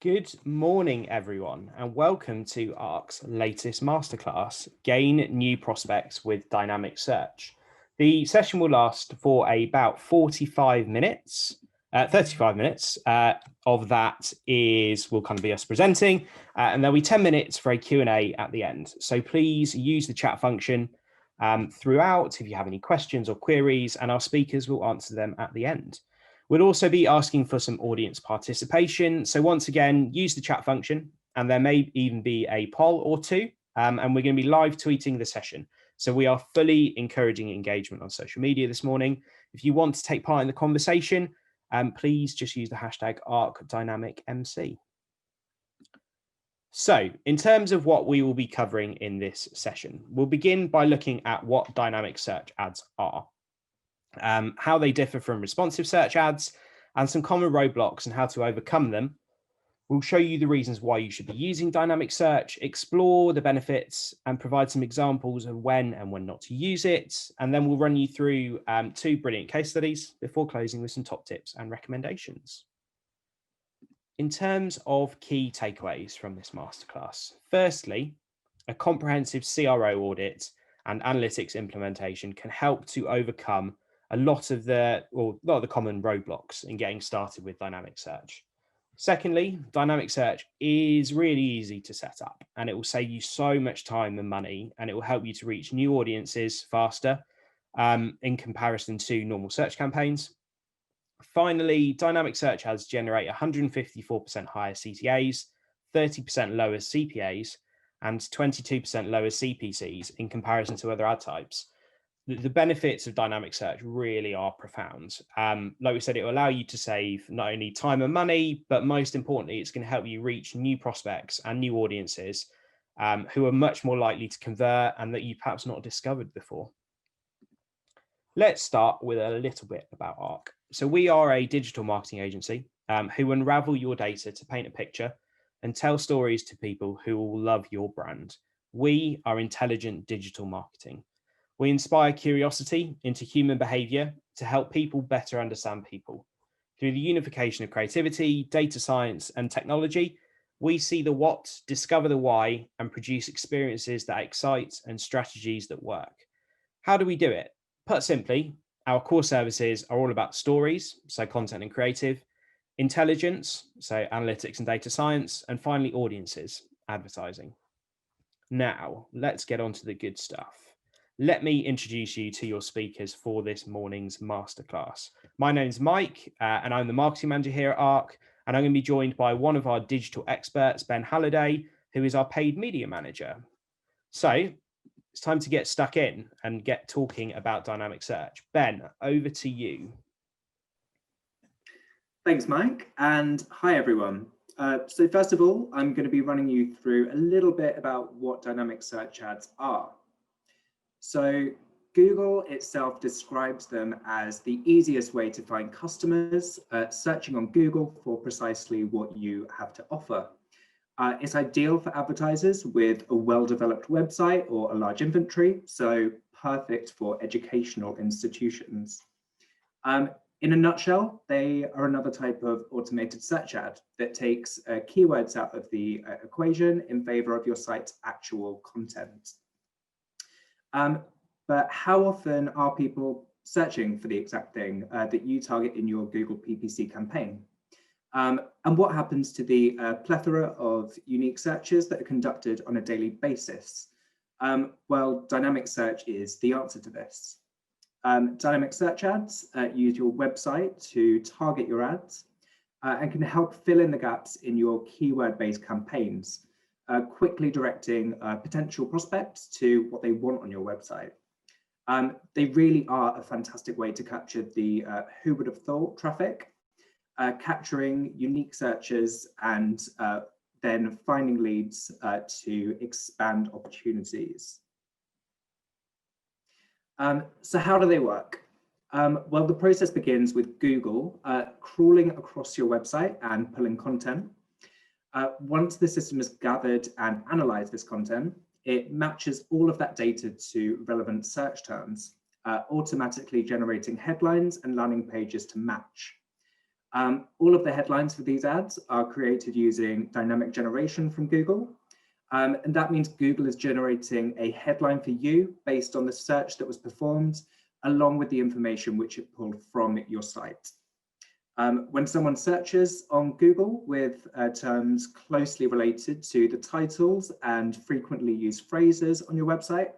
Good morning, everyone, and welcome to Arke's latest masterclass, Gain New Prospects with Dynamic Search. The session will last for about 45 minutes. 35 minutes of that will kind of be us presenting, and there'll be 10 minutes for a Q&A at the end. So please use the chat function throughout if you have any questions or queries, and our speakers will answer them at the end. We'll also be asking for some audience participation. So once again, use the chat function, and there may even be a poll or two, and we're going to be live tweeting the session. So we are fully encouraging engagement on social media this morning. If you want to take part in the conversation, please just use the hashtag ArkDynamicMC. So in terms of what we will be covering in this session, we'll begin by looking at what dynamic search ads are. How they differ from responsive search ads, and some common roadblocks and how to overcome them. We'll show you the reasons why you should be using dynamic search, explore the benefits, and provide some examples of when and when not to use it. And then we'll run you through two brilliant case studies before closing with some top tips and recommendations. In terms of key takeaways from this masterclass, firstly, a comprehensive CRO audit and analytics implementation can help to overcome a lot of the common roadblocks in getting started with dynamic search. Secondly, dynamic search is really easy to set up, and it will save you so much time and money, and it will help you to reach new audiences faster in comparison to normal search campaigns. Finally, dynamic search ads generate 154% higher CTAs, 30% lower CPAs, and 22% lower CPCs in comparison to other ad types. The benefits of dynamic search really are profound. Like we said, it will allow you to save not only time and money, but most importantly, it's going to help you reach new prospects and new audiences who are much more likely to convert and that you perhaps not discovered before. Let's start with a little bit about Arke. So we are a digital marketing agency who unravel your data to paint a picture and tell stories to people who will love your brand. We are intelligent digital marketing. We inspire curiosity into human behavior to help people better understand people. Through the unification of creativity, data science, and technology, we see the what, discover the why, and produce experiences that excite and strategies that work. How do we do it? Put simply, our core services are all about stories, so content and creative, intelligence, so analytics and data science, and finally audiences, advertising. Now, let's get on to the good stuff. Let me introduce you to your speakers for this morning's masterclass. My name's Mike, and I'm the marketing manager here at Arke, and I'm going to be joined by one of our digital experts, Ben Halliday, who is our paid media manager. So it's time to get stuck in and get talking about dynamic search. Ben, over to you. Thanks, Mike, and hi, everyone. So first of all, I'm going to be running you through a little bit about what dynamic search ads are. So Google itself describes them as the easiest way to find customers searching on Google for precisely what you have to offer. It's ideal for advertisers with a well-developed website or a large inventory, so perfect for educational institutions. In a nutshell, they are another type of automated search ad that takes keywords out of the equation in favor of your site's actual content. But how often are people searching for the exact thing that you target in your Google PPC campaign? And what happens to the plethora of unique searches that are conducted on a daily basis? Well, dynamic search is the answer to this. Dynamic search ads use your website to target your ads and can help fill in the gaps in your keyword-based campaigns, quickly directing potential prospects to what they want on your website. They really are a fantastic way to capture the who would have thought traffic, capturing unique searches and then finding leads to expand opportunities. So how do they work? Well, the process begins with Google crawling across your website and pulling content. Once the system has gathered and analyzed this content, it matches all of that data to relevant search terms, automatically generating headlines and landing pages to match. All of the headlines for these ads are created using dynamic generation from Google. And that means Google is generating a headline for you based on the search that was performed, along with the information which it pulled from your site. When someone searches on Google with terms closely related to the titles and frequently used phrases on your website,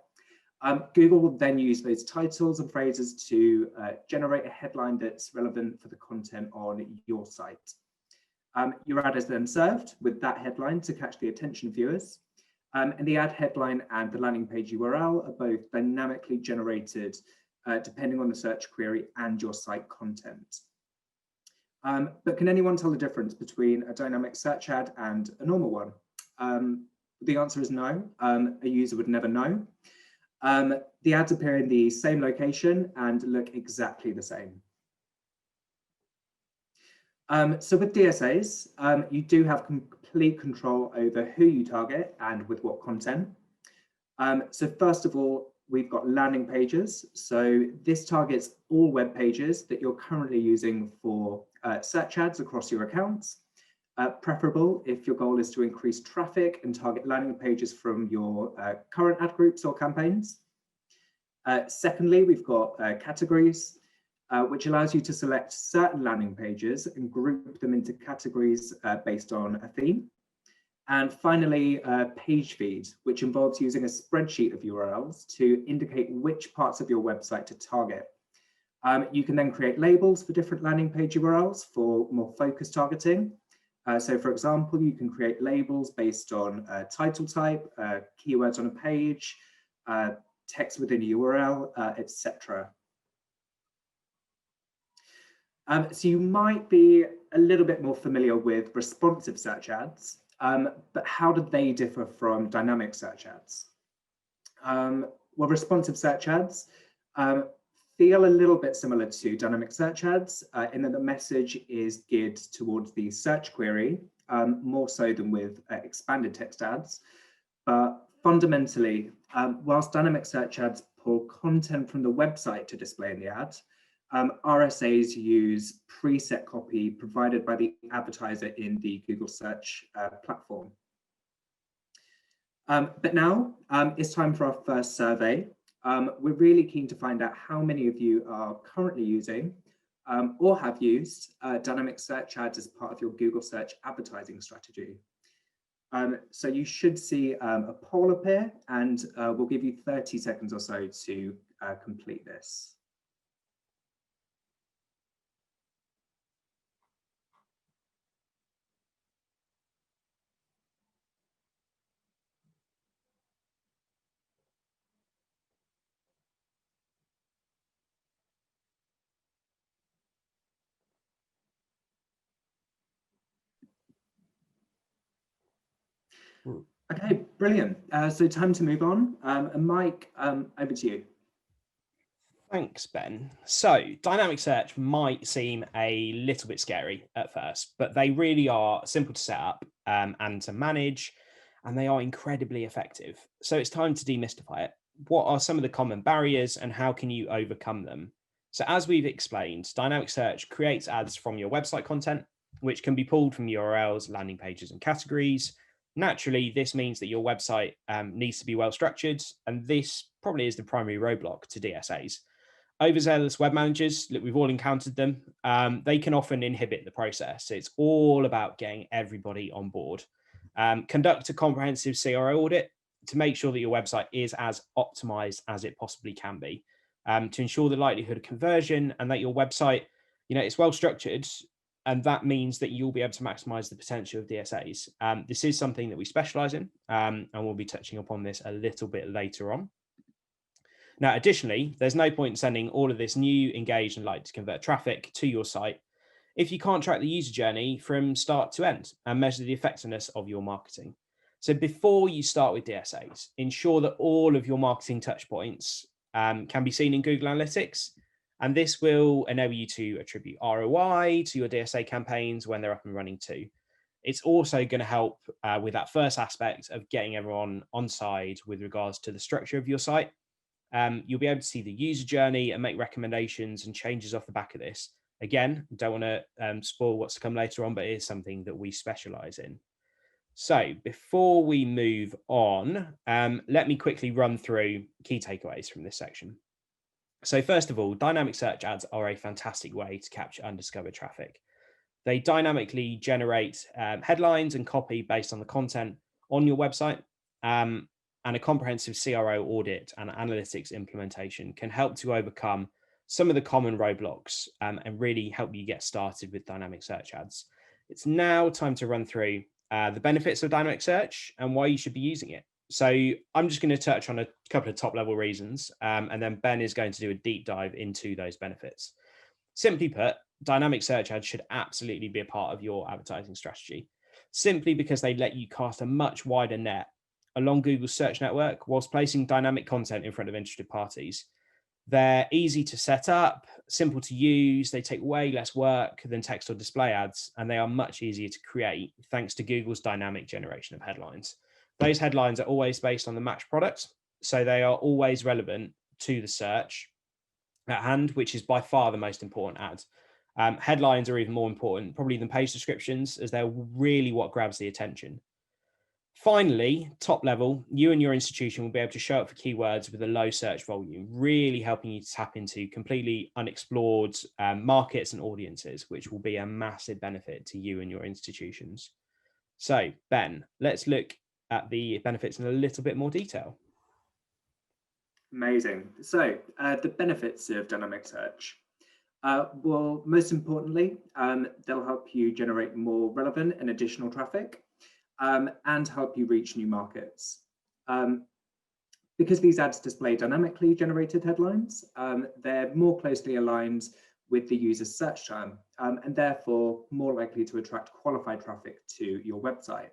Google will then use those titles and phrases to generate a headline that's relevant for the content on your site. Your ad is then served with that headline to catch the attention of viewers. And the ad headline and the landing page URL are both dynamically generated depending on the search query and your site content. But can anyone tell the difference between a dynamic search ad and a normal one? The answer is no. A user would never know. The ads appear in the same location and look exactly the same. So with DSAs, you do have complete control over who you target and with what content. So first of all, we've got landing pages. So this targets all web pages that you're currently using for search ads across your accounts. Preferable if your goal is to increase traffic and target landing pages from your current ad groups or campaigns. Secondly, we've got categories, which allows you to select certain landing pages and group them into categories based on a theme. And finally, page feed, which involves using a spreadsheet of URLs to indicate which parts of your website to target. You can then create labels for different landing page URLs for more focused targeting. So for example, you can create labels based on title type, keywords on a page, text within a URL, etc. So you might be a little bit more familiar with responsive search ads, but how do they differ from dynamic search ads? Well, responsive search ads feel a little bit similar to dynamic search ads in that the message is geared towards the search query, more so than with expanded text ads. But fundamentally, whilst dynamic search ads pull content from the website to display in the ad, RSAs use preset copy provided by the advertiser in the Google search platform. But now it's time for our first survey. We're really keen to find out how many of you are currently using or have used dynamic search ads as part of your Google search advertising strategy. So you should see a poll appear, and we'll give you 30 seconds or so to complete this. Okay, brilliant. So time to move on. And Mike, over to you. Thanks, Ben. So dynamic search might seem a little bit scary at first, but they really are simple to set up and to manage, and they are incredibly effective. So it's time to demystify it. What are some of the common barriers and how can you overcome them? So as we've explained, dynamic search creates ads from your website content, which can be pulled from URLs, landing pages, and categories. Naturally, this means that your website needs to be well structured, and this probably is the primary roadblock to DSAs. Overzealous web managers, look, we've all encountered them. They can often inhibit the process. It's all about getting everybody on board. Conduct a comprehensive CRO audit to make sure that your website is as optimized as it possibly can be, to ensure the likelihood of conversion and that your website, it's well structured. And that means that you'll be able to maximize the potential of DSAs. This is something that we specialize in, and we'll be touching upon this a little bit later on. Now, additionally, there's no point in sending all of this new, engaged, and likely to convert traffic to your site if you can't track the user journey from start to end and measure the effectiveness of your marketing. So before you start with DSAs, ensure that all of your marketing touch points can be seen in Google Analytics. And this will enable you to attribute ROI to your DSA campaigns when they're up and running too. It's also going to help with that first aspect of getting everyone on side with regards to the structure of your site. You'll be able to see the user journey and make recommendations and changes off the back of this, Again, don't want to spoil what's to come later on, but it is something that we specialize in. So before we move on, let me quickly run through key takeaways from this section. So first of all, dynamic search ads are a fantastic way to capture undiscovered traffic. They dynamically generate headlines and copy based on the content on your website. And a comprehensive CRO audit and analytics implementation can help to overcome some of the common roadblocks and really help you get started with dynamic search ads. It's now time to run through the benefits of dynamic search and why you should be using it. So I'm just going to touch on a couple of top level reasons, and then Ben is going to do a deep dive into those benefits. Simply put, dynamic search ads should absolutely be a part of your advertising strategy, simply because they let you cast a much wider net along Google's search network whilst placing dynamic content in front of interested parties. They're easy to set up, simple to use, they take way less work than text or display ads, and they are much easier to create thanks to Google's dynamic generation of headlines. Those headlines are always based on the matched product, so they are always relevant to the search at hand, which is by far the most important ad. Headlines are even more important, probably than page descriptions, as they're really what grabs the attention. Finally, top level, you and your institution will be able to show up for keywords with a low search volume, really helping you to tap into completely unexplored markets and audiences, which will be a massive benefit to you and your institutions. So, Ben, let's look at the benefits in a little bit more detail. Amazing. So, the benefits of dynamic search. Well, most importantly, they'll help you generate more relevant and additional traffic. And help you reach new markets. Because these ads display dynamically generated headlines, they're more closely aligned with the user's search term, and therefore more likely to attract qualified traffic to your website.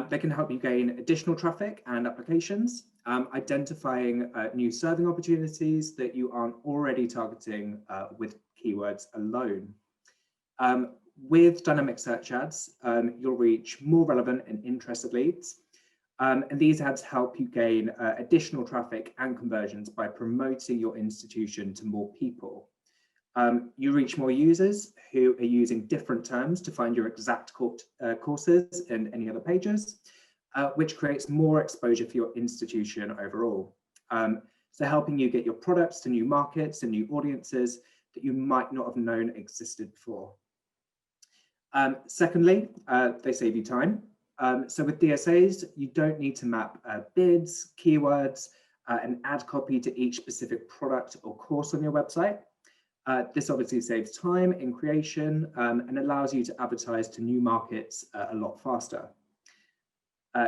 They can help you gain additional traffic and applications, identifying new serving opportunities that you aren't already targeting with keywords alone. With dynamic search ads, you'll reach more relevant and interested leads. And these ads help you gain additional traffic and conversions by promoting your institution to more people. You reach more users who are using different terms to find your exact courses and any other pages, which creates more exposure for your institution overall. So helping you get your products to new markets and new audiences that you might not have known existed before. Secondly, they save you time. So with DSAs, you don't need to map bids, keywords, and ad copy to each specific product or course on your website. This obviously saves time in creation and allows you to advertise to new markets a lot faster.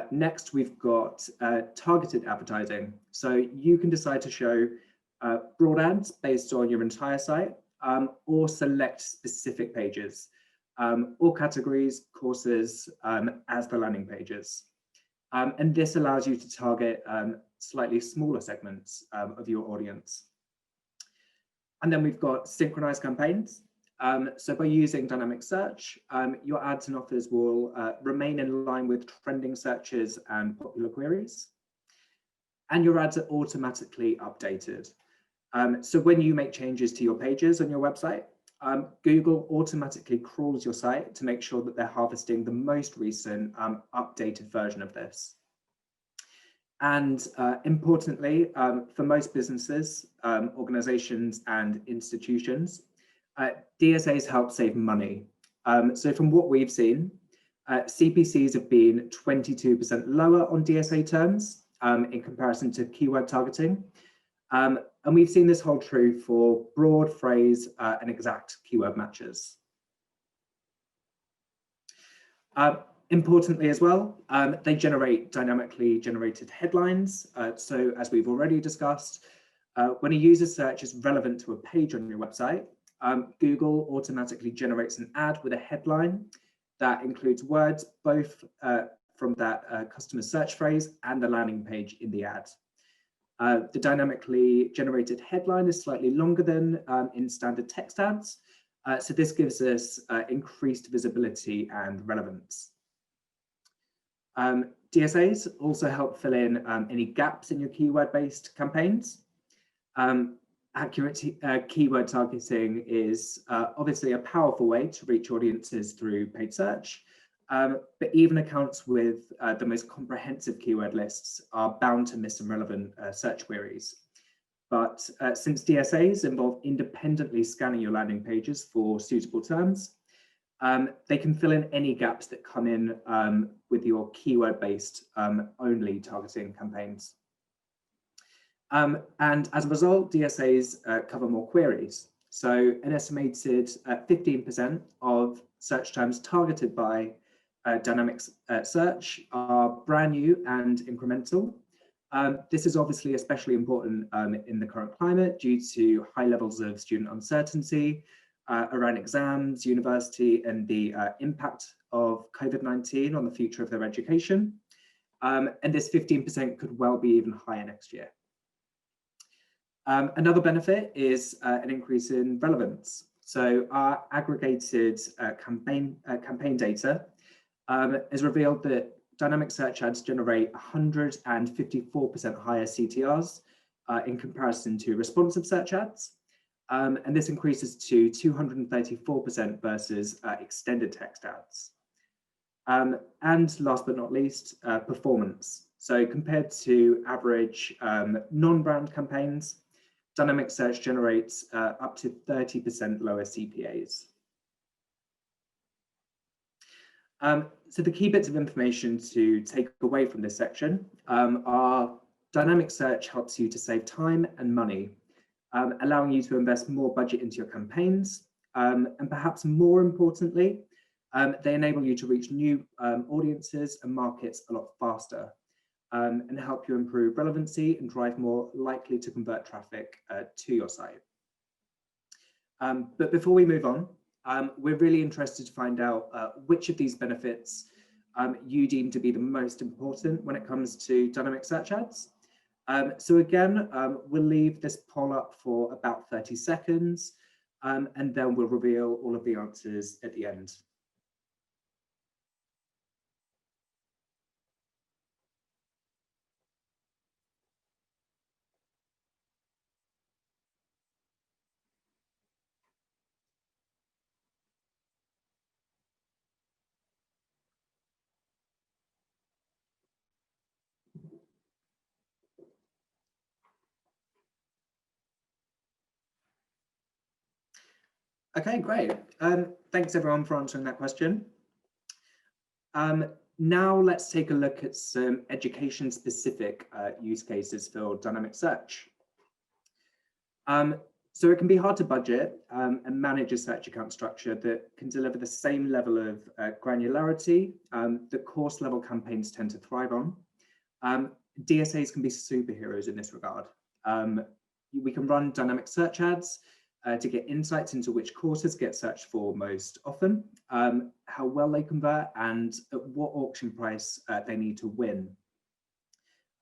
Next, we've got targeted advertising. So you can decide to show broad ads based on your entire site or select specific pages. Or categories, courses as the landing pages. And this allows you to target slightly smaller segments of your audience. And then we've got synchronized campaigns. So by using dynamic search, your ads and offers will remain in line with trending searches and popular queries. And your ads are automatically updated. So when you make changes to your pages on your website, Google automatically crawls your site to make sure that they're harvesting the most recent updated version of this. And importantly, for most businesses, organizations and institutions, DSAs help save money. So from what we've seen, CPCs have been 22% lower on DSA terms in comparison to keyword targeting. And we've seen this hold true for broad phrase and exact keyword matches. Importantly as well, they generate dynamically generated headlines. So as we've already discussed, when a user search is relevant to a page on your website, Google automatically generates an ad with a headline that includes words both from that customer search phrase and the landing page in the ad. The dynamically generated headline is slightly longer than in standard text ads. So this gives us increased visibility and relevance. DSAs also help fill in any gaps in your keyword-based campaigns. Accurate keyword targeting is obviously a powerful way to reach audiences through paid search, but even accounts with the most comprehensive keyword lists are bound to miss some relevant search queries. But since DSAs involve independently scanning your landing pages for suitable terms, they can fill in any gaps that come in with your keyword-based only targeting campaigns. And as a result, DSAs cover more queries. So an estimated 15% of search terms targeted by dynamic search are brand new and incremental. This is obviously especially important in the current climate due to high levels of student uncertainty around exams, university, and the impact of COVID-19 on the future of their education. And this 15% could well be even higher next year. Another benefit is an increase in relevance. So our aggregated campaign data has revealed that dynamic search ads generate 154% higher CTRs in comparison to responsive search ads. And this increases to 234% versus extended text ads. And last but not least, performance. So compared to average non-brand campaigns, dynamic search generates up to 30% lower CPAs. So the key bits of information to take away from this section are dynamic search helps you to save time and money, allowing you to invest more budget into your campaigns. And perhaps more importantly, they enable you to reach new audiences and markets a lot faster. And help you improve relevancy and drive more likely to convert traffic to your site. But before we move on, we're really interested to find out which of these benefits you deem to be the most important when it comes to dynamic search ads. So again, we'll leave this poll up for about 30 seconds, and then we'll reveal all of the answers at the end. Okay, great. Thanks everyone for answering that question. Now let's take a look at some education-specific use cases for dynamic search. So it can be hard to budget and manage a search account structure that can deliver the same level of granularity that course level campaigns tend to thrive on. DSAs can be superheroes in this regard. We can run dynamic search ads to get insights into which courses get searched for most often, how well they convert, and at what auction price they need to win.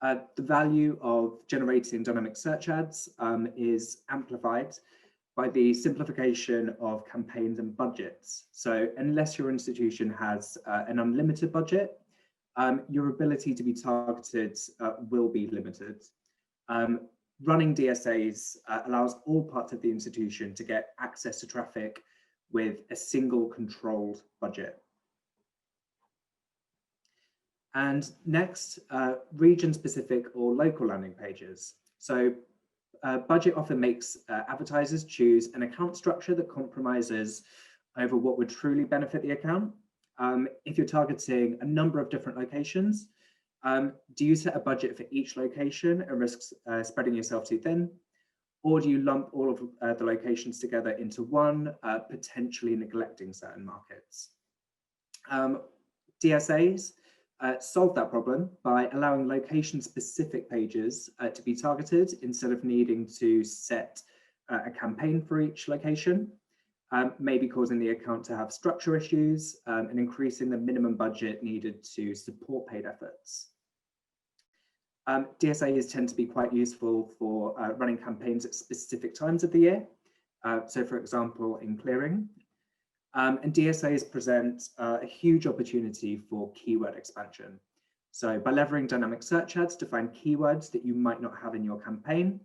The value of generating dynamic search ads is amplified by the simplification of campaigns and budgets. So unless your institution has an unlimited budget, your ability to be targeted will be limited. Running DSAs allows all parts of the institution to get access to traffic with a single controlled budget. And next, region-specific or local landing pages. So budget often makes advertisers choose an account structure that compromises over what would truly benefit the account. If you're targeting a number of different locations, do you set a budget for each location and risk spreading yourself too thin? Or do you lump all of the locations together into one, potentially neglecting certain markets? DSAs solve that problem by allowing location-specific pages to be targeted instead of needing to set a campaign for each location, maybe causing the account to have structure issues and increasing the minimum budget needed to support paid efforts. DSAs tend to be quite useful for running campaigns at specific times of the year. So for example, in clearing. And DSAs present a huge opportunity for keyword expansion. So by leveraging dynamic search ads to find keywords that you might not have in your campaign,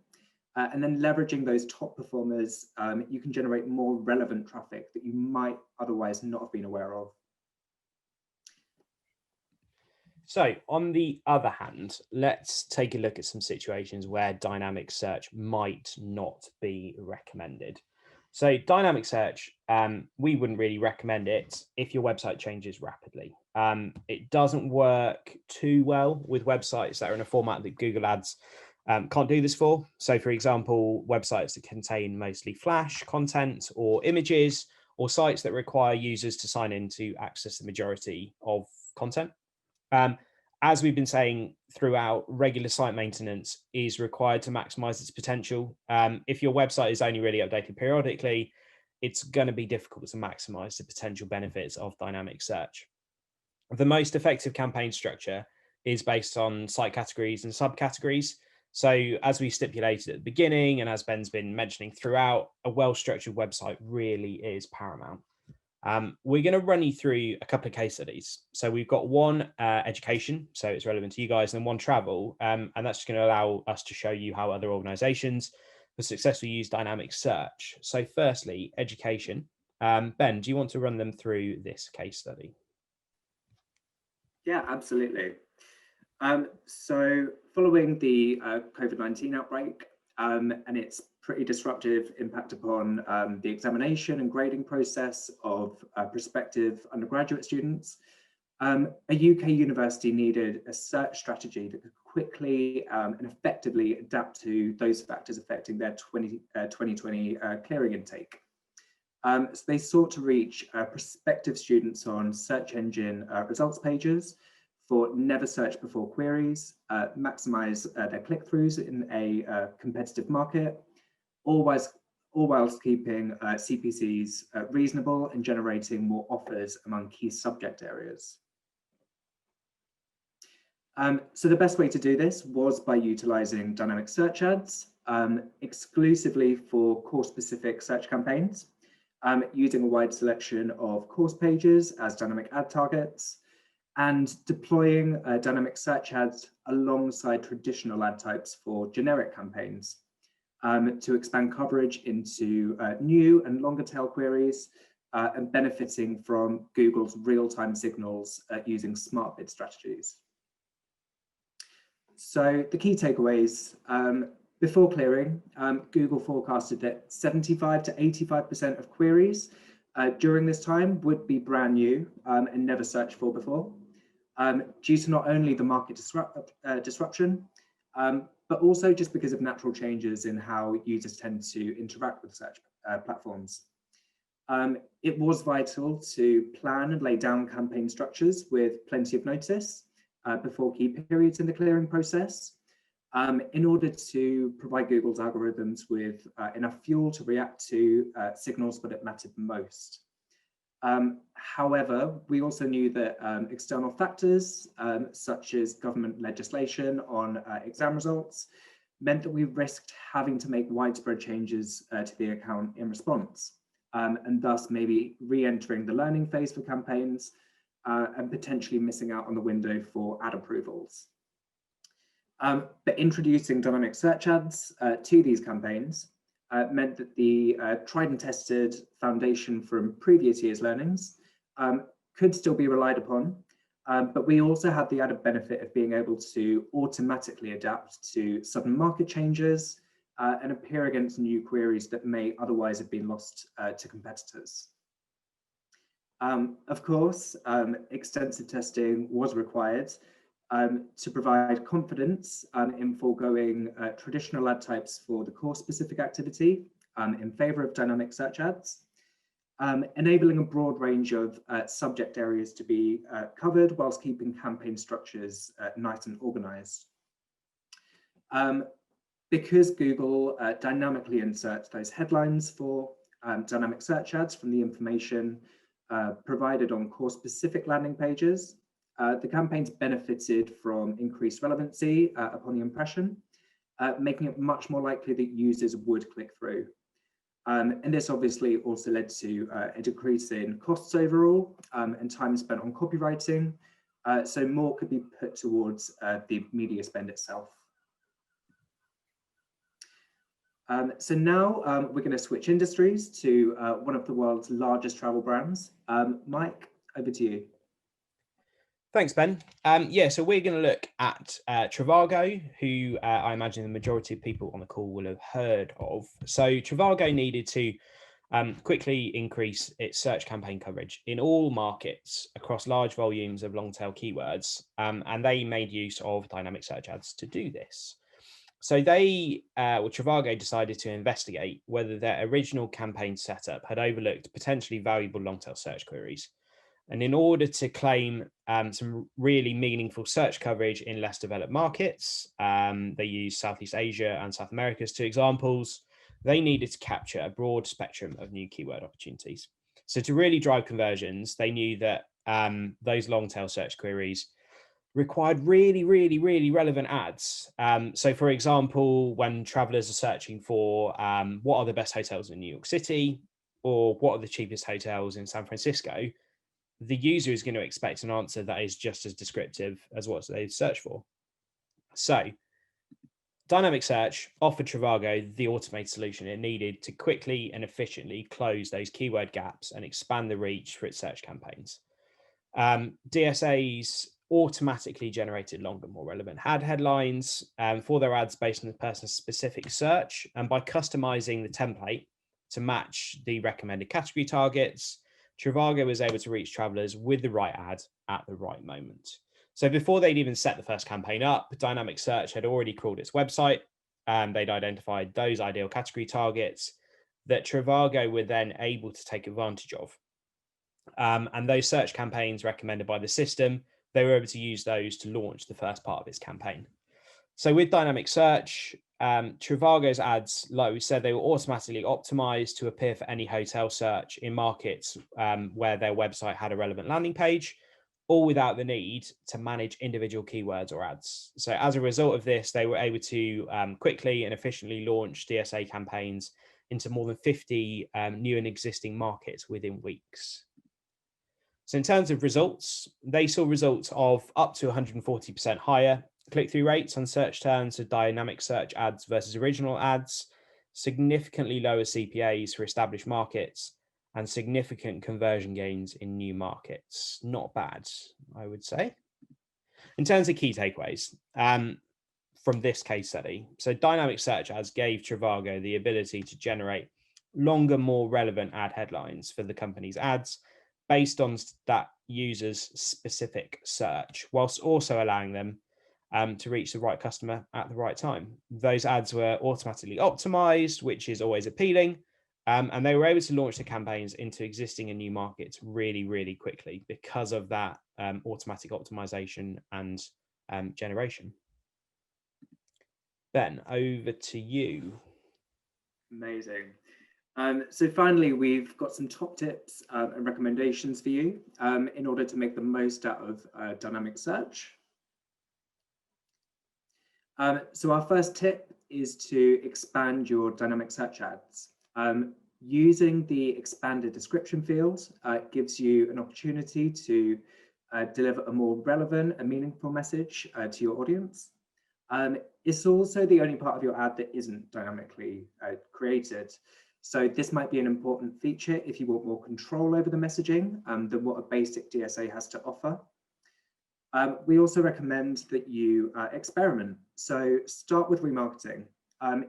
And then leveraging those top performers, you can generate more relevant traffic that you might otherwise not have been aware of. So on the other hand, let's take a look at some situations where dynamic search might not be recommended. So dynamic search, we wouldn't really recommend it if your website changes rapidly. It doesn't work too well with websites that are in a format that Google Ads can't do this for. So for example, websites that contain mostly Flash content or images, or sites that require users to sign in to access the majority of content. As we've been saying throughout, regular site maintenance is required to maximize its potential. If your website is only really updated periodically, it's going to be difficult to maximize the potential benefits of dynamic search. The most effective campaign structure is based on site categories and subcategories. So as we stipulated at the beginning, and as Ben's been mentioning throughout, a well-structured website really is paramount. We're going to run you through a couple of case studies. So we've got one education, so it's relevant to you guys, and then one travel, and that's just going to allow us to show you how other organizations have successfully used dynamic search. So firstly, education. Ben, do you want to run them through this case study? Yeah, absolutely. So following the COVID-19 outbreak and its pretty disruptive impact upon the examination and grading process of prospective undergraduate students, a UK university needed a search strategy that could quickly and effectively adapt to those factors affecting their 2020 clearing intake. So they sought to reach prospective students on search engine results pages for never searched before queries, maximize their click-throughs in a competitive market, all whilst keeping CPCs reasonable and generating more offers among key subject areas. So the best way to do this was by utilizing dynamic search ads exclusively for course-specific search campaigns, using a wide selection of course pages as dynamic ad targets, and deploying dynamic search ads alongside traditional ad types for generic campaigns to expand coverage into new and longer tail queries and benefiting from Google's real-time signals using smart bid strategies. So the key takeaways, before clearing, Google forecasted that 75 to 85% of queries during this time would be brand new and never searched for before, due to not only the market disruption, but also just because of natural changes in how users tend to interact with search platforms. It was vital to plan and lay down campaign structures with plenty of notice before key periods in the clearing process, in order to provide Google's algorithms with enough fuel to react to signals when it mattered most. However, we also knew that external factors, such as government legislation on exam results, meant that we risked having to make widespread changes to the account in response, and thus maybe re-entering the learning phase for campaigns and potentially missing out on the window for ad approvals. But introducing dynamic search ads to these campaigns meant that the tried and tested foundation from previous year's learnings could still be relied upon, but we also had the added benefit of being able to automatically adapt to sudden market changes and appear against new queries that may otherwise have been lost to competitors. Of course, extensive testing was required to provide confidence in foregoing traditional ad types for the course-specific activity in favor of dynamic search ads, enabling a broad range of subject areas to be covered whilst keeping campaign structures nice and organized. Because Google dynamically inserts those headlines for dynamic search ads from the information provided on course-specific landing pages, the campaigns benefited from increased relevancy upon the impression, making it much more likely that users would click through. And this obviously also led to a decrease in costs overall and time spent on copywriting, so more could be put towards the media spend itself. So now we're going to switch industries to one of the world's largest travel brands. Mike, over to you. Thanks, Ben. Yeah, so we're going to look at Trivago, who I imagine the majority of people on the call will have heard of. So Trivago needed to quickly increase its search campaign coverage in all markets across large volumes of long tail keywords, and they made use of dynamic search ads to do this. So Trivago decided to investigate whether their original campaign setup had overlooked potentially valuable long tail search queries. And in order to claim some really meaningful search coverage in less developed markets, they used Southeast Asia and South America as two examples. They needed to capture a broad spectrum of new keyword opportunities. So to really drive conversions, they knew that those long tail search queries required really relevant ads. So for example, when travelers are searching for what are the best hotels in New York City, or what are the cheapest hotels in San Francisco, the user is going to expect an answer that is just as descriptive as what they search for. So Dynamic Search offered Trivago the automated solution it needed to quickly and efficiently close those keyword gaps and expand the reach for its search campaigns. DSAs automatically generated longer, more relevant ad headlines for their ads based on the person's specific search. And by customizing the template to match the recommended category targets, Trivago was able to reach travelers with the right ad at the right moment. So before they'd even set the first campaign up, Dynamic Search had already crawled its website, and they'd identified those ideal category targets that Trivago were then able to take advantage of. And those search campaigns recommended by the system, they were able to use those to launch the first part of its campaign. So with Dynamic Search, Trivago's ads, like we said, they were automatically optimized to appear for any hotel search in markets where their website had a relevant landing page, all without the need to manage individual keywords or ads. So as a result of this, they were able to quickly and efficiently launch DSA campaigns into more than 50 new and existing markets within weeks. So in terms of results, they saw results of up to 140% higher click-through rates on search terms of dynamic search ads versus original ads, significantly lower CPAs for established markets, and significant conversion gains in new markets. Not bad, I would say. In terms of key takeaways from this case study, so dynamic search ads gave Trivago the ability to generate longer, more relevant ad headlines for the company's ads based on that user's specific search, whilst also allowing them to reach the right customer at the right time. Those ads were automatically optimized, which is always appealing. And they were able to launch the campaigns into existing and new markets really quickly because of that automatic optimization and generation. Ben, over to you. Amazing. So finally, we've got some top tips and recommendations for you in order to make the most out of dynamic search. So our first tip is to expand your dynamic search ads. Using the expanded description field gives you an opportunity to deliver a more relevant and meaningful message to your audience. It's also the only part of your ad that isn't dynamically created. So this might be an important feature if you want more control over the messaging than what a basic DSA has to offer. We also recommend that you experiment. So start with remarketing.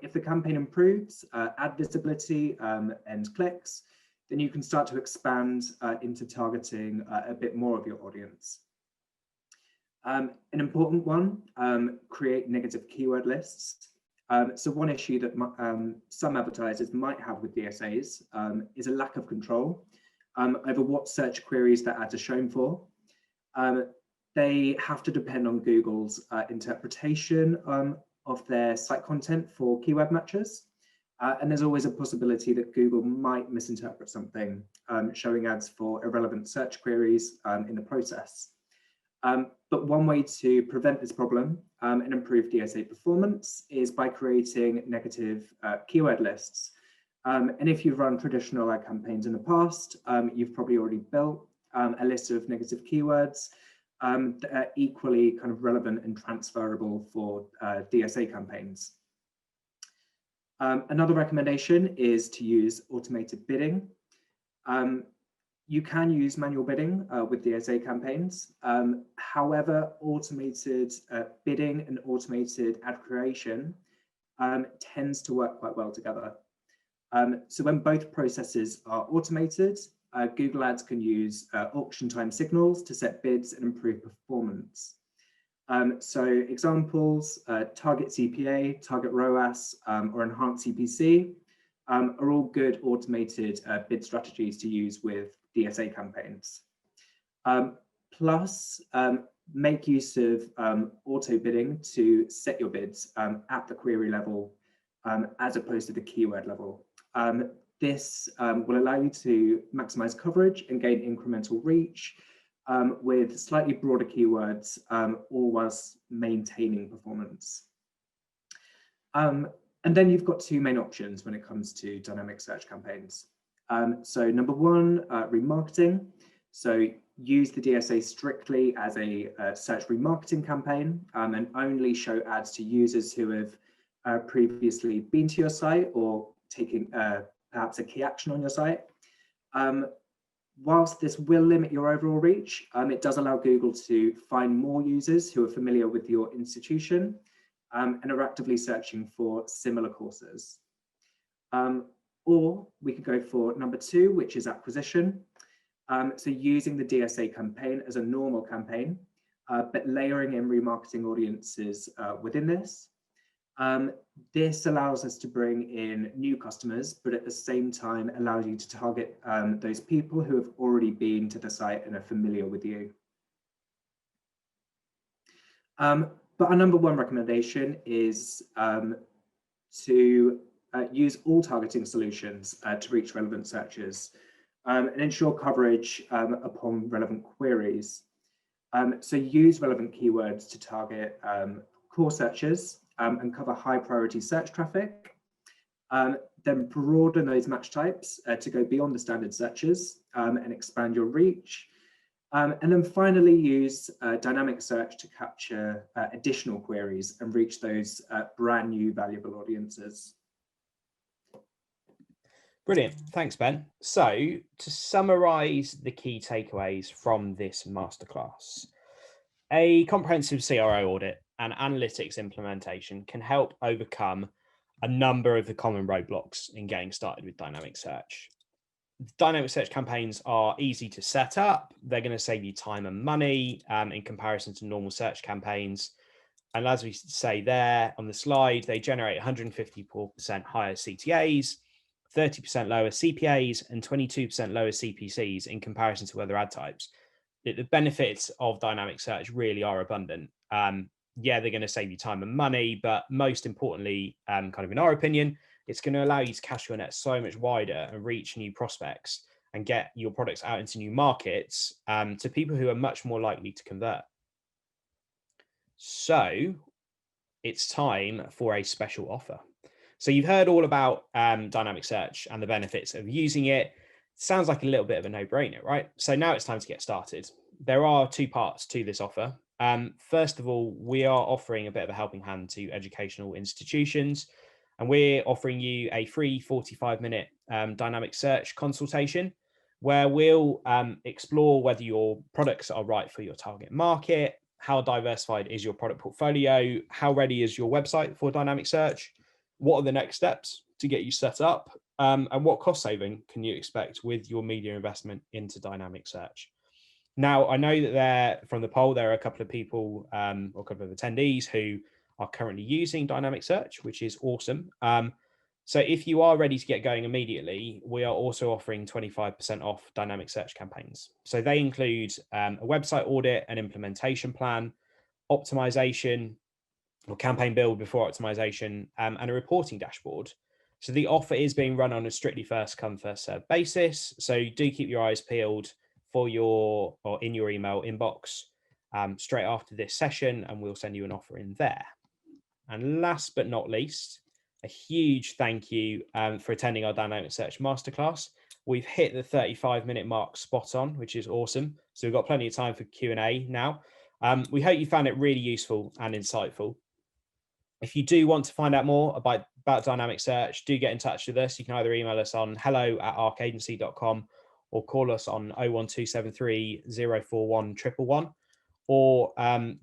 If the campaign improves ad visibility and clicks, then you can start to expand into targeting a bit more of your audience. An important one, create negative keyword lists. So one issue that some advertisers might have with DSAs is a lack of control over what search queries their ads are shown for. They have to depend on Google's interpretation of their site content for keyword matches. And there's always a possibility that Google might misinterpret something, showing ads for irrelevant search queries in the process. But one way to prevent this problem and improve DSA performance is by creating negative keyword lists. And if you've run traditional ad campaigns in the past, you've probably already built a list of negative keywords that are equally kind of relevant and transferable for DSA campaigns. Another recommendation is to use automated bidding. You can use manual bidding with DSA campaigns. However, automated bidding and automated ad creation tends to work quite well together. So when both processes are automated, Google Ads can use auction time signals to set bids and improve performance. So examples, target CPA, target ROAS, or enhanced CPC are all good automated bid strategies to use with DSA campaigns. Plus, make use of auto bidding to set your bids at the query level as opposed to the keyword level. This will allow you to maximize coverage and gain incremental reach with slightly broader keywords, all whilst maintaining performance. And then you've got two main options when it comes to dynamic search campaigns. So number one, remarketing. So use the DSA strictly as a search remarketing campaign and only show ads to users who have previously been to your site or taken perhaps a key action on your site. Whilst this will limit your overall reach, it does allow Google to find more users who are familiar with your institution and are actively searching for similar courses. Or we could go for number two, which is acquisition. So using the DSA campaign as a normal campaign, but layering in remarketing audiences within this. This allows us to bring in new customers, but at the same time allows you to target those people who have already been to the site and are familiar with you. But our number one recommendation is to use all targeting solutions to reach relevant searches and ensure coverage upon relevant queries. So use relevant keywords to target core searches and cover high priority search traffic. Then broaden those match types to go beyond the standard searches and expand your reach. And then finally use dynamic search to capture additional queries and reach those brand new valuable audiences. Brilliant. Thanks, Ben. So to summarize the key takeaways from this masterclass, a comprehensive CRO audit and analytics implementation can help overcome a number of the common roadblocks in getting started with dynamic search. Dynamic search campaigns are easy to set up. They're going to save you time and money in comparison to normal search campaigns. And as we say there on the slide, they generate 154% higher CTAs, 30% lower CPAs, and 22% lower CPCs in comparison to other ad types. The benefits of dynamic search really are abundant. Yeah, they're going to save you time and money, but most importantly, kind of in our opinion, it's going to allow you to cast your net so much wider and reach new prospects and get your products out into new markets to people who are much more likely to convert. So it's time for a special offer. So you've heard all about dynamic search and the benefits of using it. Sounds like a little bit of a no-brainer, right? So now it's time to get started. There are two parts to this offer. First of all, we are offering a bit of a helping hand to educational institutions, and we're offering you a free 45-minute dynamic search consultation where we'll explore whether your products are right for your target market, how diversified is your product portfolio, how ready is your website for dynamic search, what are the next steps to get you set up, and what cost saving can you expect with your media investment into dynamic search. Now, I know that from the poll, there are a couple of people or a couple of attendees who are currently using dynamic search, which is awesome. So if you are ready to get going immediately, we are also offering 25% off dynamic search campaigns. So they include a website audit, an implementation plan, optimization or campaign build before optimization, and a reporting dashboard. So the offer is being run on a strictly first come, first served basis. So do keep your eyes peeled for your or in your email inbox straight after this session, and we'll send you an offer in there. And last but not least, a huge thank you for attending our Dynamic Search Masterclass. We've hit the 35-minute mark spot on, which is awesome. So we've got plenty of time for Q&A now. We hope you found it really useful and insightful. If you do want to find out more about about dynamic search, do get in touch with us. You can either email us on hello@arkeagency.com or call us on 01273 041 111, or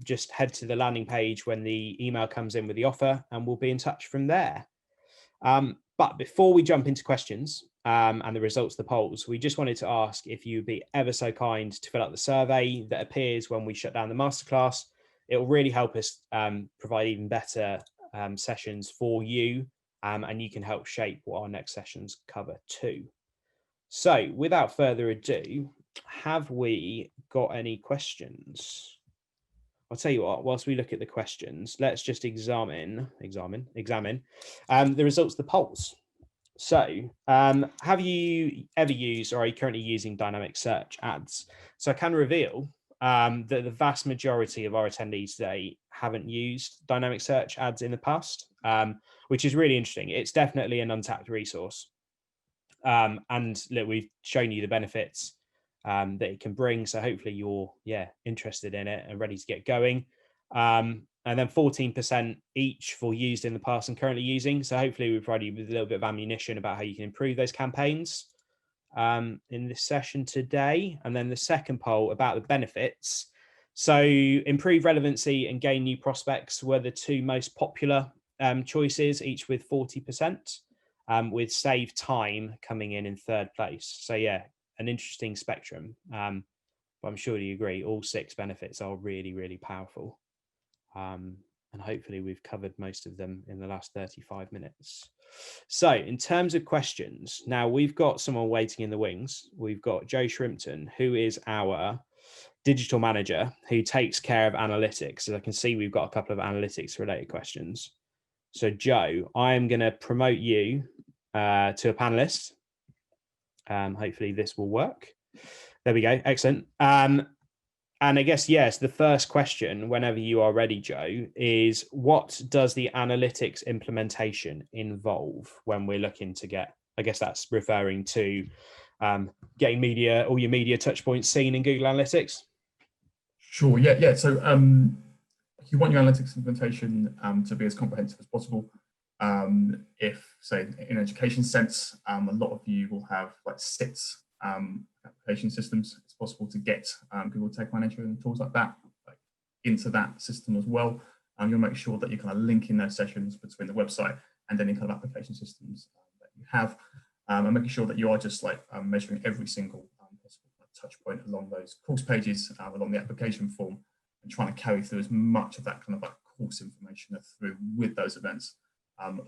just head to the landing page when the email comes in with the offer, and we'll be in touch from there. But before we jump into questions and the results of the polls, we just wanted to ask if you'd be ever so kind to fill out the survey that appears when we shut down the masterclass. It will really help us provide even better sessions for you, and you can help shape what our next sessions cover too. So without further ado, have we got any questions? I'll tell you what, whilst we look at the questions, let's just examine the results of the polls. So have you ever used, or are you currently using dynamic search ads? So I can reveal that the vast majority of our attendees today haven't used dynamic search ads in the past, which is really interesting. It's definitely an untapped resource. And look, we've shown you the benefits that it can bring. So hopefully you're interested in it and ready to get going. And then 14% each for used in the past and currently using. So hopefully we provide you with a little bit of ammunition about how you can improve those campaigns in this session today. And then the second poll about the benefits. So improve relevancy and gain new prospects were the two most popular choices, each with 40%, with save time coming in third place. So yeah, an interesting spectrum. But I'm sure you agree, all 6 benefits are really, really powerful. And hopefully we've covered most of them in the last 35 minutes. So in terms of questions, now we've got someone waiting in the wings. We've got Joe Shrimpton, who is our digital manager who takes care of analytics. As I can see, we've got a couple of analytics related questions. So Joe, I am going to promote you to a panelist. Hopefully this will work. There we go. Excellent. And I guess, yes, the first question, whenever you are ready, Joe, is what does the analytics implementation involve when we're looking to get, I guess that's referring to getting all your media touch points seen in Google Analytics? Sure, yeah. So you want your analytics implementation to be as comprehensive as possible. If, say, in education sense, a lot of you will have like SITs, application systems. It's possible to get Google Tag Manager and tools like that into that system as well. You'll make sure that you kind of link in those sessions between the website and any kind of application systems that you have, and making sure that you are just like measuring every single possible touch point along those course pages, along the application form, and trying to carry through as much of that kind of like course information through with those events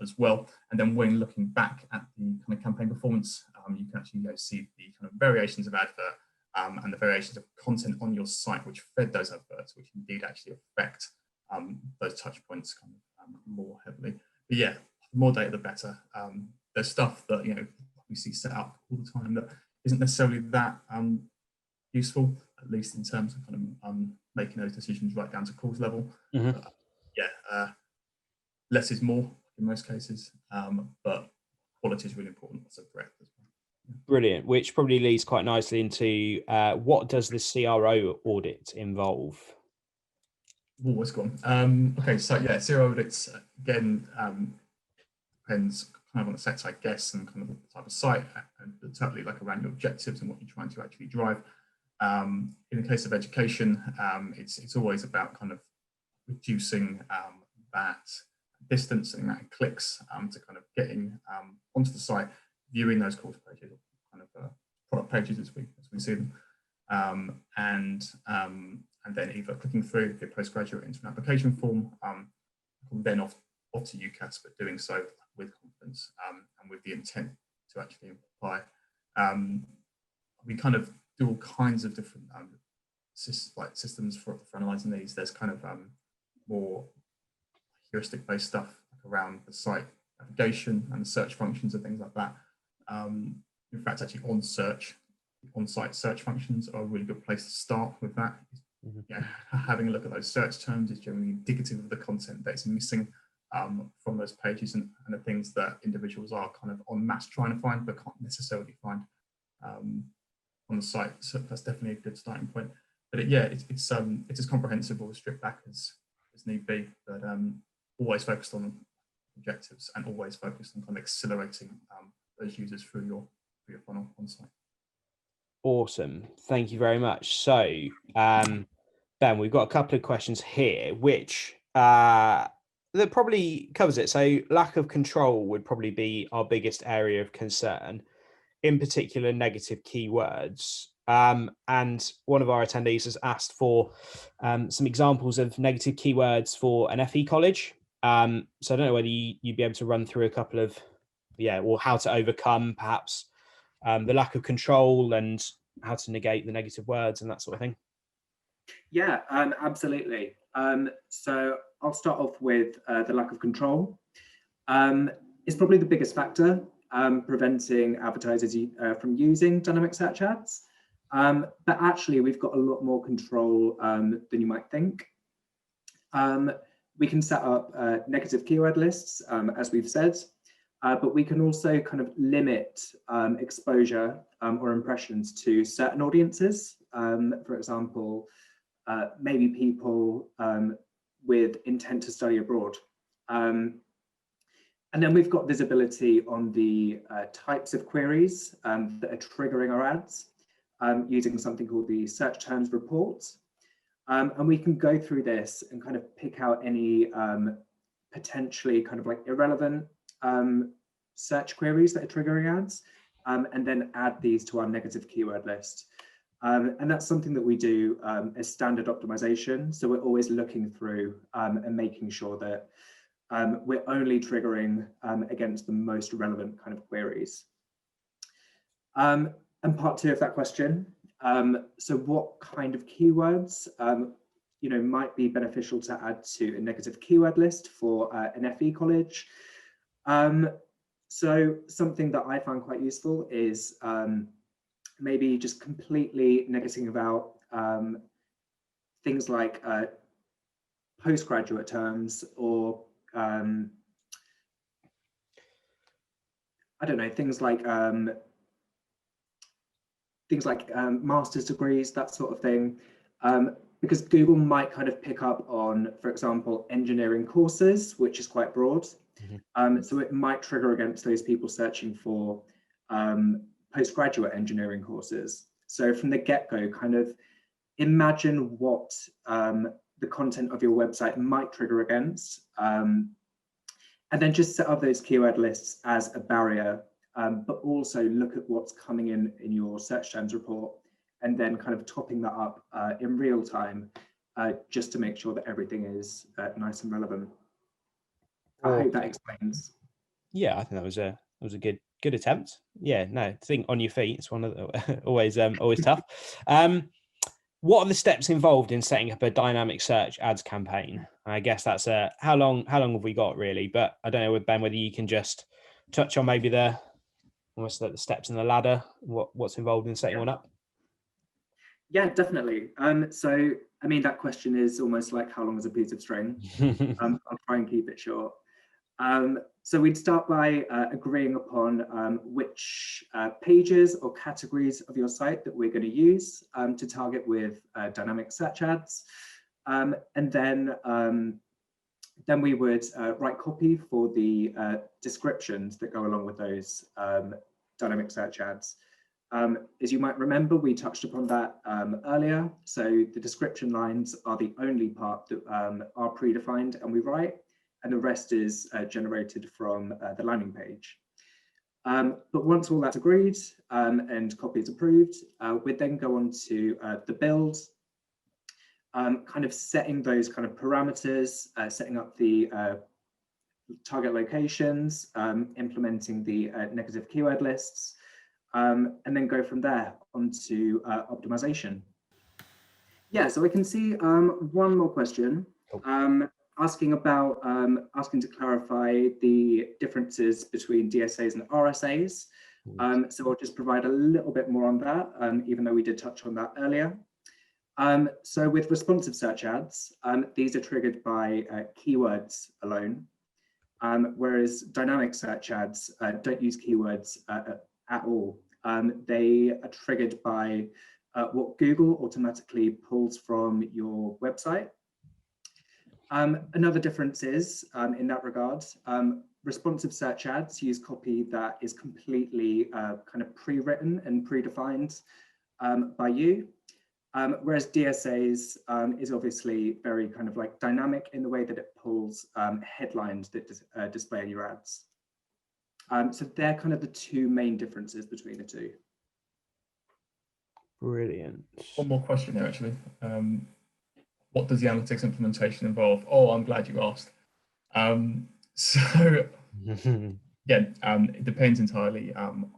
as well. And then when looking back at the kind of campaign performance, you can actually see the kind of variations of advert and the variations of content on your site which fed those adverts, which indeed actually affect those touch points kind of more heavily. But yeah, the more data the better. There's stuff that we see set up all the time that isn't necessarily that useful, at least in terms of kind of making those decisions right down to course level. Mm-hmm. Less is more in most cases, but quality is really important. So breadth as well. Brilliant, which probably leads quite nicely into what does the CRO audit involve? What's gone? Okay, so yeah, CRO audits again depends kind of on the sector, I guess, and kind of the type of site, and totally like around your objectives and what you're trying to actually drive. In the case of education, it's always about kind of reducing that distance and that clicks to kind of getting onto the site, viewing those course pages, kind of product pages as we see them, and then either clicking through the postgraduate into an application form, then off to UCAS, but doing so with confidence and with the intent to actually apply. We kind of do all kinds of different systems for analyzing these. There's kind of more heuristic-based stuff around the site navigation and the search functions and things like that. In fact, actually on-site search functions are a really good place to start with that. Mm-hmm. Yeah, having a look at those search terms is generally indicative of the content that's missing from those pages and the things that individuals are kind of en masse trying to find but can't necessarily find on the site. So that's definitely a good starting point. But it's as comprehensive or stripped back as need be, but always focused on objectives, and always focused on kind of accelerating those users through your funnel on site. Awesome, thank you very much. So Ben, we've got a couple of questions here which that probably covers it. So lack of control would probably be our biggest area of concern, in particular negative keywords. And one of our attendees has asked for some examples of negative keywords for an FE college. So I don't know whether you'd be able to run through a couple of, or how to overcome perhaps the lack of control and how to negate the negative words and that sort of thing. Yeah, absolutely. So I'll start off with the lack of control. It's probably the biggest factor preventing advertisers from using dynamic search ads. But actually, we've got a lot more control than you might think. We can set up negative keyword lists, as we've said, but we can also kind of limit exposure or impressions to certain audiences. For example, maybe people with intent to study abroad. And then we've got visibility on the types of queries that are triggering our ads using something called the search terms report. And we can go through this and kind of pick out any potentially kind of like irrelevant search queries that are triggering ads, and then add these to our negative keyword list. And that's something that we do as standard optimization. So we're always looking through and making sure that we're only triggering against the most relevant kind of queries. And part two of that question, so what kind of keywords might be beneficial to add to a negative keyword list for an FE college? So something that I found quite useful is maybe just completely negating about things like postgraduate terms, or I don't know, things like master's degrees, that sort of thing, because Google might kind of pick up on, for example, engineering courses, which is quite broad. Mm-hmm. So it might trigger against those people searching for postgraduate engineering courses. So from the get-go, kind of imagine what the content of your website might trigger against, and then just set up those keyword lists as a barrier, but also look at what's coming in your search terms report, and then kind of topping that up in real time, just to make sure that everything is nice and relevant. I hope that explains. Yeah, I think that was a good attempt. Yeah, no, think on your feet. It's one of the always tough. What are the steps involved in setting up a dynamic search ads campaign? I guess that's how long have we got really? But I don't know, with Ben, whether you can just touch on maybe almost like the steps in the ladder, what's involved in setting one up. Yeah, definitely. So I mean, that question is almost like how long is a piece of string? I'll try and keep it short. So we'd start by agreeing upon which pages or categories of your site that we're going to use to target with dynamic search ads. And then we would write copy for the descriptions that go along with those dynamic search ads. As you might remember, we touched upon that earlier. So the description lines are the only part that are predefined and we write, and the rest is generated from the landing page. But once all that's agreed and copy is approved, we'd then go on to the build, kind of setting those kind of parameters, setting up the target locations, implementing the negative keyword lists, and then go from there onto optimization. Yeah, so I can see one more question. Asking to clarify the differences between DSAs and RSAs. So I'll just provide a little bit more on that, even though we did touch on that earlier. So with responsive search ads, these are triggered by keywords alone, whereas dynamic search ads don't use keywords at all. They are triggered by what Google automatically pulls from your website. Another difference is, in that regard, responsive search ads use copy that is completely kind of pre-written and predefined by you. Whereas DSAs is obviously very kind of like dynamic in the way that it pulls headlines that display in your ads. So they're kind of the two main differences between the two. Brilliant. One more question there, actually. What does the analytics implementation involve? Oh, I'm glad you asked. So again, it depends entirely on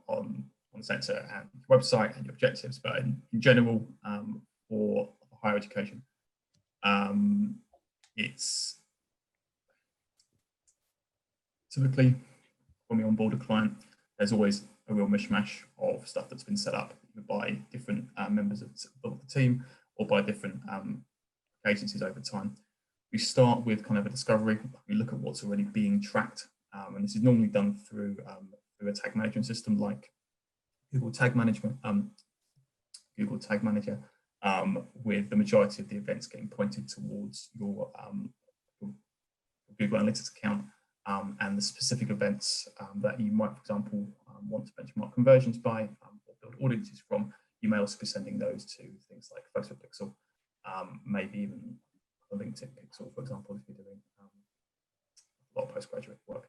the sensor and your website and your objectives, but in general, for higher education, it's typically when we onboard a client, there's always a real mishmash of stuff that's been set up by different members of the team or by different agencies over time. We start with kind of a discovery. We look at what's already being tracked, and this is normally done through a tag management system like Google Tag Management, Google Tag Manager, with the majority of the events getting pointed towards your Google Analytics account, and the specific events that you might, for example, want to benchmark conversions by or build audiences from. You may also be sending those to things like Facebook Pixel, maybe even a LinkedIn Pixel, for example, if you're doing a lot of postgraduate work.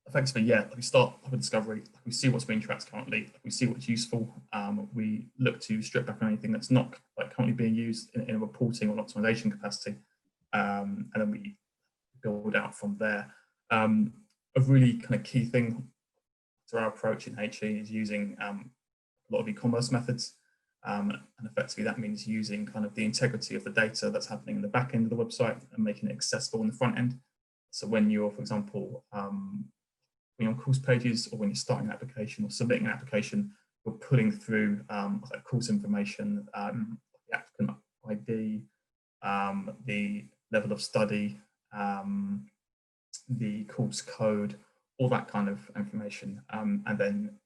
Effectively, yeah, we start with discovery. We see what's being tracked currently. We see what's useful. We look to strip back on anything that's not currently being used in a reporting or optimization capacity, and then we build out from there. A really kind of key thing to our approach in HE is using a lot of e-commerce methods, and effectively that means using kind of the integrity of the data that's happening in the back end of the website and making it accessible in the front end. So when you're, for example, when you're on course pages or when you're starting an application or submitting an application, you're pulling through course information, the applicant ID, the level of study, the course code, all that kind of information, and then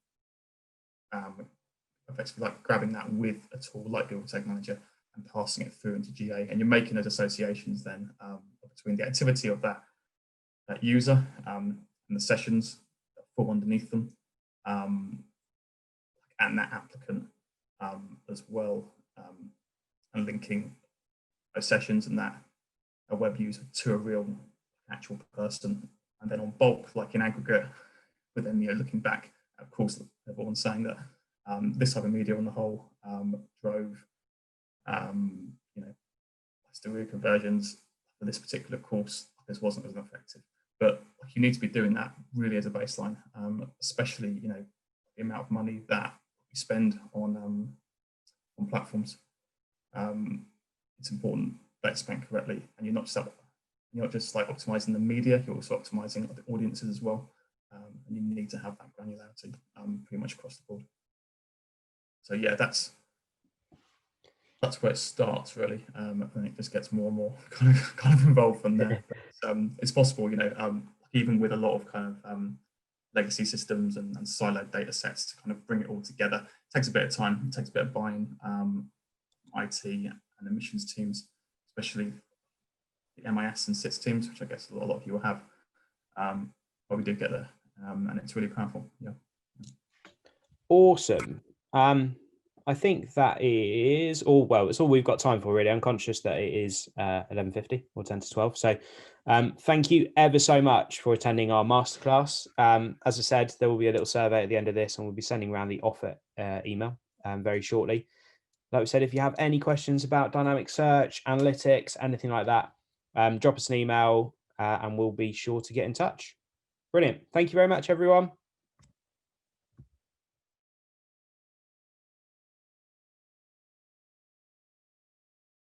effectively grabbing that with a tool like Google Tag Manager and passing it through into GA, and you're making those associations then between the activity of that user and the sessions that fall underneath them, and that applicant as well, and linking those sessions and that a web user to a real actual person, and then on bulk, like in aggregate, but then looking back, of course, everyone's saying that this type of media on the whole drove less conversions for this particular course. This wasn't as effective, but you need to be doing that really as a baseline, especially the amount of money that you spend on platforms. It's important that it's spent correctly, and you're not just optimizing the media, you're also optimizing the audiences as well, and you need to have that granularity pretty much across the board. So yeah, that's where it starts really, and it just gets more and more kind of involved from there. But it's possible, even with a lot of kind of legacy systems and siloed data sets, to kind of bring it all together. It takes a bit of time. It takes a bit of buying, IT and emissions teams, especially the MIS and SITS teams, which I guess a lot of you will have. But we did get there, and it's really powerful. Yeah. Awesome. I think that is all. Well, it's all we've got time for, really. I'm conscious that it is 11:50 or 10 to 12. So thank you ever so much for attending our masterclass. As I said, there will be a little survey at the end of this, and we'll be sending around the offer email very shortly. Like we said, if you have any questions about dynamic search, analytics, anything like that, drop us an email and we'll be sure to get in touch. Brilliant. Thank you very much, everyone.